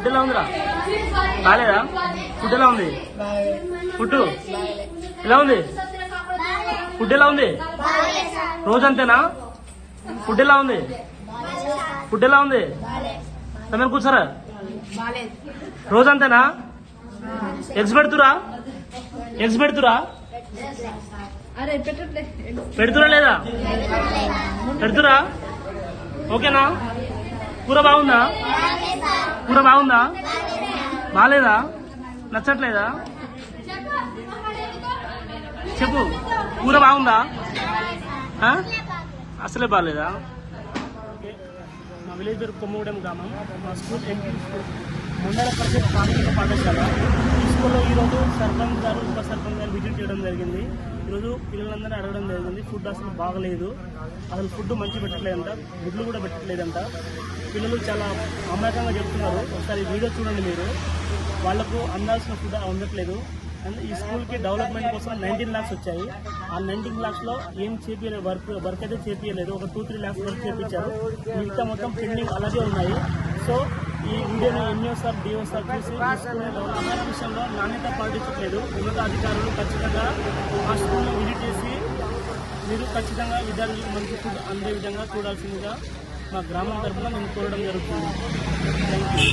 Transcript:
Food ఎలా ఉందిరా? బాగాలేదా? ఫుడ్ ఎలా ఉంది? ఫుడ్ ఎలా ఉంది? ఫుడ్ ఎలా ఉంది? రోజంతేనా? ఫుడ్ ఎలా ఉంది? ఫుడ్ ఎలా ఉంది? తమ కూర్చోరా. రోజంతేనా? ఎగ్స్ పెడుతురా? ఎగ్స్ పెడుతురా? పెడుతురా లేదా? పెడుతురా? ఓకేనా? కూర బాగుందా? కూర బాగుందా? బాగాలేదా? నచ్చట్లేదా? చెప్పు. కూర బాగుందా? అసలే బాగాలేదా? మా విలేజ్ పేరు కొమ్మగూడెం గ్రామం. మా స్కూల్ ఎంపీ స్కూల్ మండల పరిషత్ ప్రాథమిక పాఠశాల. ఈ స్కూల్లో ఈరోజు సర్పంచ్ గారు ఉప సర్పంచ్ గారు విజిట్ చేయడం జరిగింది. ఈరోజు పిల్లలందరినీ అడగడం జరిగింది. ఫుడ్ అసలు బాగలేదు, అసలు ఫుడ్ మంచి పెట్టట్లేదంట, గుడ్లు కూడా పెట్టట్లేదంట. పిల్లలు చాలా అమాయకంగా చెప్తున్నారు. ఒకసారి వీడియో చూడండి మీరు. వాళ్లకు అందాల్సిన ఫుడ్ అందట్లేదు. అండ్ ఈ స్కూల్కి డెవలప్మెంట్ కోసం 19 lakhs వచ్చాయి. ఆ 19 lakhsలో ఏం చేపించలేదు, వర్క్ అయితే చేపించలేదు. ఒక 2-3 lakhs వర్క్ చేపించారు. మిగతా మొత్తం పెండింగ్ అలాగే ఉన్నాయి. సో ఈ వీడియోని ఎన్ఓసార్ డిఓసార్ చూసి ఈ స్కూల్ డెవలప్మెంట్ విషయంలో నాణ్యత పాటించట్లేదు. ఉన్నతాధికారులు ఖచ్చితంగా ఆ స్కూల్ని విజిట్ చేసి మీరు ఖచ్చితంగా విద్యార్థులకు మంచి ఫుడ్ అందే విధంగా చూడాల్సిందిగా మా గ్రామం తరఫున మేము కోరడం జరుగుతుంది. Thank you.